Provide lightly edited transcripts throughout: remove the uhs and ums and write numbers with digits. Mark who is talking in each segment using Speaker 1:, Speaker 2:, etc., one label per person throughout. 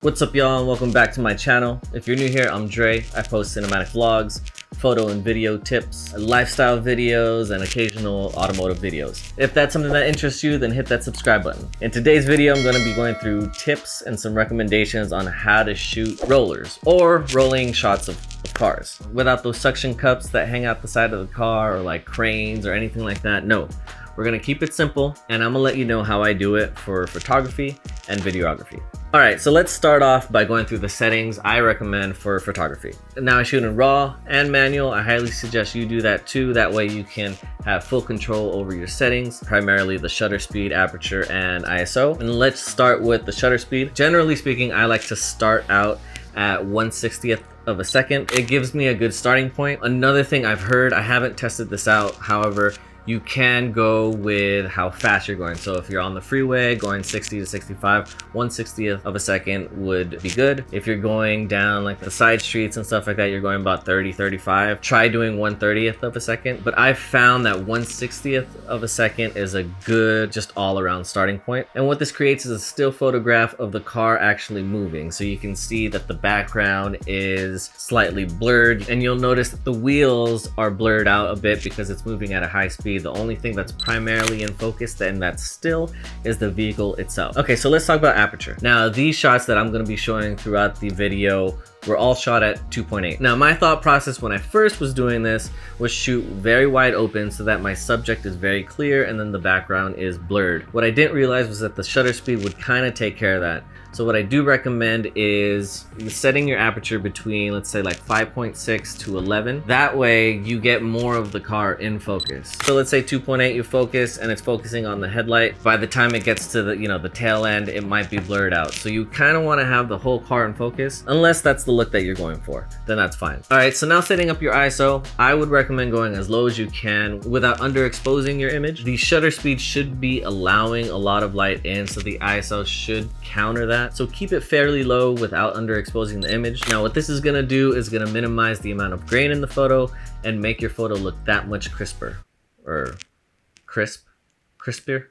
Speaker 1: What's up, y'all, and welcome back to my channel. If you're new here, I'm Dre. I post cinematic vlogs, photo and video tips, lifestyle videos, and occasional automotive videos. If that's something that interests you, then hit that subscribe button. In today's video, I'm going to be going through tips and some recommendations on how to shoot rollers or rolling shots of cars without those suction cups that hang out the side of the car, or like cranes or anything like that. No, we're going to keep it simple, and I'm going to let you know how I do it for photography and videography. Alright, so let's start off by going through the settings I recommend for photography. Now I shoot in RAW and manual. I highly suggest you do that too. That way you can have full control over your settings, primarily the shutter speed, aperture, and ISO. And let's start with the shutter speed. Generally speaking, I like to start out at 1/60th of a second. It gives me a good starting point. Another thing I've heard, I haven't tested this out, however, you can go with how fast you're going. So if you're on the freeway going 60 to 65, 1/60th of a second would be good. If you're going down like the side streets and stuff like that, you're going about 30, 35. Try doing 1/30th of a second. But I've found that 1/60th of a second is a good, just all around starting point. And what this creates is a still photograph of the car actually moving. So you can see that the background is slightly blurred, and you'll notice that the wheels are blurred out a bit because it's moving at a high speed. The only thing that's primarily in focus and that's still is the vehicle itself. Okay, so let's talk about aperture. Now, these shots that I'm going to be showing throughout the video were all shot at 2.8. Now, my thought process when I first was doing this was shoot very wide open so that my subject is very clear and then the background is blurred. What I didn't realize was that the shutter speed would kind of take care of that. So what I do recommend is setting your aperture between, let's say, like 5.6 to 11. That way you get more of the car in focus. So let's say 2.8 you focus and it's focusing on the headlight. By the time it gets to the, the tail end, it might be blurred out. So you kind of want to have the whole car in focus, unless that's the look that you're going for, then that's fine. All right, so now setting up your ISO, I would recommend going as low as you can without underexposing your image. The shutter speed should be allowing a lot of light in, so the ISO should counter that. So keep it fairly low without underexposing the image. Now what this is gonna do is gonna minimize the amount of grain in the photo and make your photo look that much crisper. Or crispier?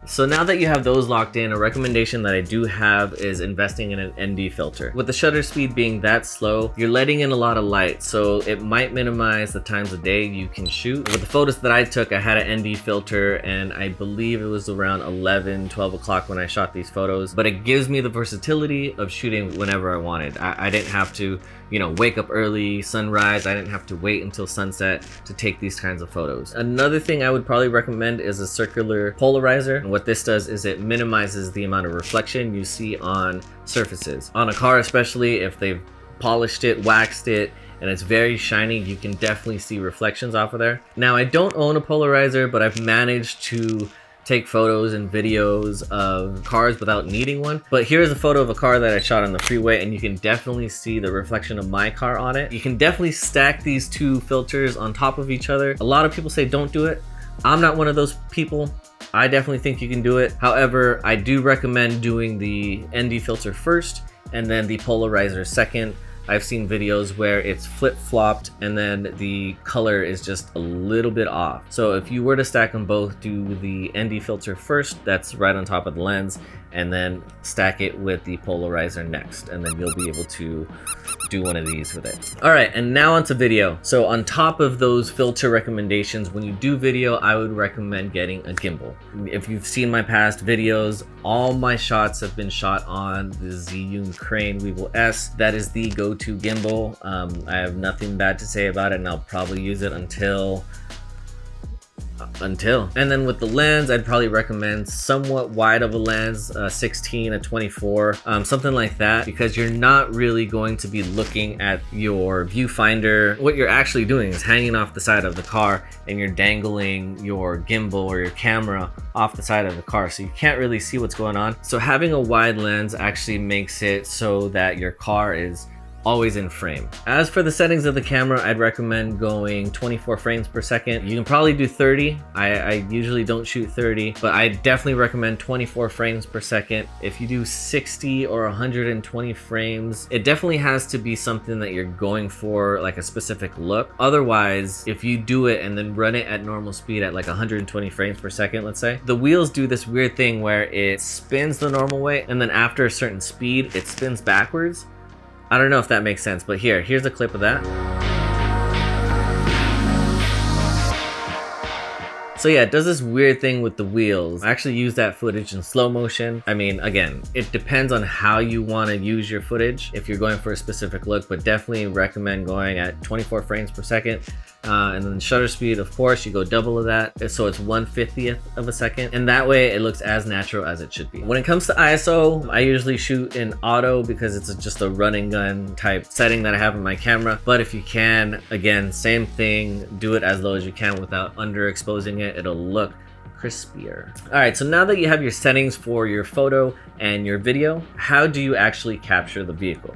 Speaker 1: So now that you have those locked in, a recommendation that I do have is investing in an ND filter. With the shutter speed being that slow, you're letting in a lot of light, so it might minimize the times of day you can shoot. With the photos that I took, I had an ND filter, and I believe it was around 11, 12 o'clock when I shot these photos, but it gives me the versatility of shooting whenever I wanted. I didn't have to, wake up early, sunrise. I didn't have to wait until sunset to take these kinds of photos. Another thing I would probably recommend is a circular polarizer. And what this does is it minimizes the amount of reflection you see on surfaces. On a car, especially if they've polished it, waxed it, and it's very shiny, you can definitely see reflections off of there. Now, I don't own a polarizer, but I've managed to take photos and videos of cars without needing one. But here's a photo of a car that I shot on the freeway, and you can definitely see the reflection of my car on it. You can definitely stack these two filters on top of each other. A lot of people say don't do it. I'm not one of those people. I definitely think you can do it. However, I do recommend doing the ND filter first and then the polarizer second. I've seen videos where it's flip-flopped and then the color is just a little bit off. So if you were to stack them both, do the ND filter first, that's right on top of the lens, and then stack it with the polarizer next, and then you'll be able to do one of these with it. All right, and now onto video. So on top of those filter recommendations, when you do video, I would recommend getting a gimbal. If you've seen my past videos, all my shots have been shot on the Zhiyun Crane Weevil S. That is the go-to gimbal. I have nothing bad to say about it, and I'll probably use it until. And then with the lens, I'd probably recommend somewhat wide of a lens, 16, a 24, something like that, because you're not really going to be looking at your viewfinder. What you're actually doing is hanging off the side of the car, and you're dangling your gimbal or your camera off the side of the car, so you can't really see what's going on. So having a wide lens actually makes it so that your car is always in frame. As for the settings of the camera, I'd recommend going 24 frames per second. You can probably do 30. I usually don't shoot 30, but I definitely recommend 24 frames per second. If you do 60 or 120 frames, it definitely has to be something that you're going for, like a specific look. Otherwise, if you do it and then run it at normal speed at like 120 frames per second, let's say, the wheels do this weird thing where it spins the normal way, and then after a certain speed, it spins backwards. I don't know if that makes sense, but here's a clip of that. So yeah, it does this weird thing with the wheels. I actually use that footage in slow motion. I mean, again, it depends on how you want to use your footage if you're going for a specific look, but definitely recommend going at 24 frames per second. And then shutter speed, of course, you go double of that. So it's 1/50th of a second. And that way it looks as natural as it should be. When it comes to ISO, I usually shoot in auto because it's just a run and gun type setting that I have in my camera. But if you can, again, same thing, do it as low as you can without underexposing it. It'll look crispier. All right, so now that you have your settings for your photo and your video, how do you actually capture the vehicle?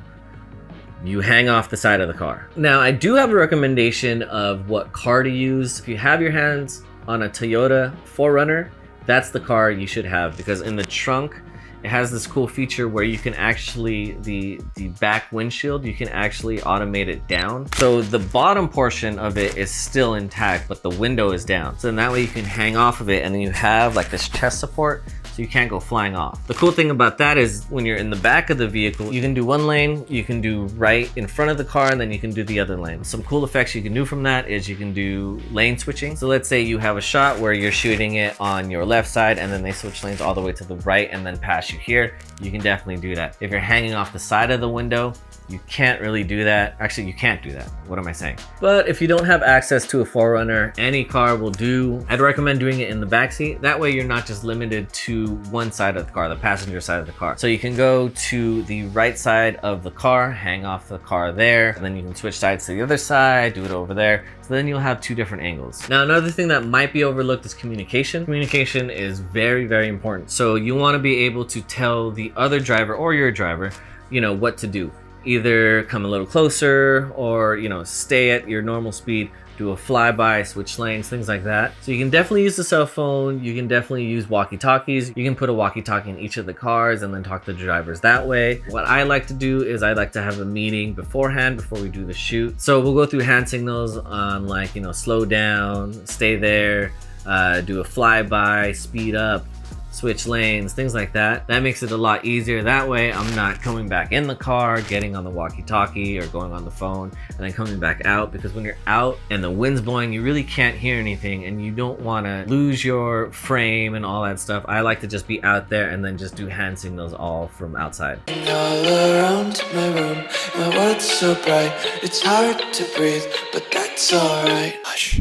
Speaker 1: You hang off the side of the car. Now, I do have a recommendation of what car to use. If you have your hands on a Toyota 4Runner, that's the car you should have, because in the trunk, it has this cool feature where you can actually, the back windshield, you can actually automate it down. So the bottom portion of it is still intact, but the window is down. So in that way you can hang off of it, and then you have like this chest support, so you can't go flying off. The cool thing about that is when you're in the back of the vehicle, you can do one lane, you can do right in front of the car, and then you can do the other lane. Some cool effects you can do from that is you can do lane switching. So let's say you have a shot where you're shooting it on your left side, and then they switch lanes all the way to the right and then pass you here. You can definitely do that. If you're hanging off the side of the window, you can't really do that. Actually, you can't do that. What am I saying? But if you don't have access to a 4Runner, any car will do. I'd recommend doing it in the back seat. That way you're not just limited to one side of the car, the passenger side of the car. So you can go to the right side of the car, hang off the car there, and then you can switch sides to the other side, do it over there. So then you'll have two different angles. Now, another thing that might be overlooked is communication. Communication is very, very important. So you want to be able to tell the other driver or your driver, you know, what to do. Either come a little closer or, you know, stay at your normal speed, do a flyby, switch lanes, things like that. So you can definitely use the cell phone. You can definitely use walkie-talkies. You can put a walkie-talkie in each of the cars and then talk to the drivers that way. What I like to do is I like to have a meeting beforehand before we do the shoot. So we'll go through hand signals on, like, you know, slow down, stay there, do a flyby, speed up, switch lanes, things like that. That makes it a lot easier. That way I'm not coming back in the car, getting on the walkie-talkie or going on the phone and then coming back out, because when you're out and the wind's blowing, you really can't hear anything and you don't want to lose your frame and all that stuff. I like to just be out there and then just do hand signals all from outside.
Speaker 2: All around my room, my world's so bright, it's hard to breathe, but that's alright. Hush.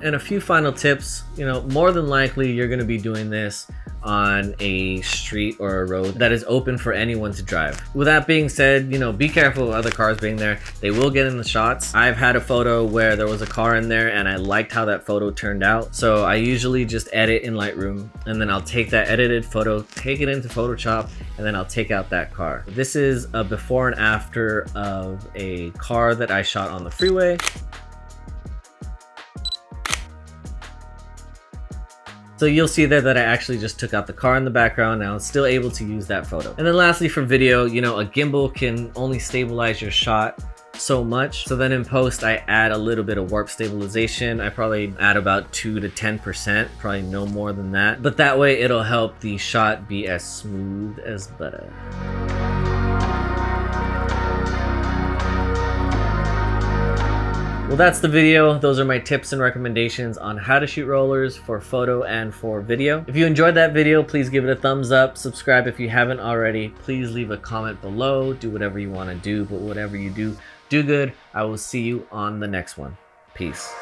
Speaker 1: And a few final tips. You know, more than likely you're going to be doing this on a street or a road that is open for anyone to drive. With that being said, you know, be careful of other cars being there. They will get in the shots. I've had a photo where there was a car in there and I liked how that photo turned out. So I usually just edit in Lightroom and then I'll take that edited photo, take it into Photoshop, and then I'll take out that car. This is a before and after of a car that I shot on the freeway. So you'll see there that I actually just took out the car in the background. Now I'm still able to use that photo. And then lastly, for video, you know, a gimbal can only stabilize your shot so much. So then in post, I add a little bit of warp stabilization. I probably add about 2 to 10%, probably no more than that. But that way it'll help the shot be as smooth as butter. Well, that's the video. Those are my tips and recommendations on how to shoot rollers for photo and for video. If you enjoyed that video, please give it a thumbs up. Subscribe if you haven't already. Please leave a comment below. Do whatever you want to do, but whatever you do, do good. I will see you on the next one. Peace.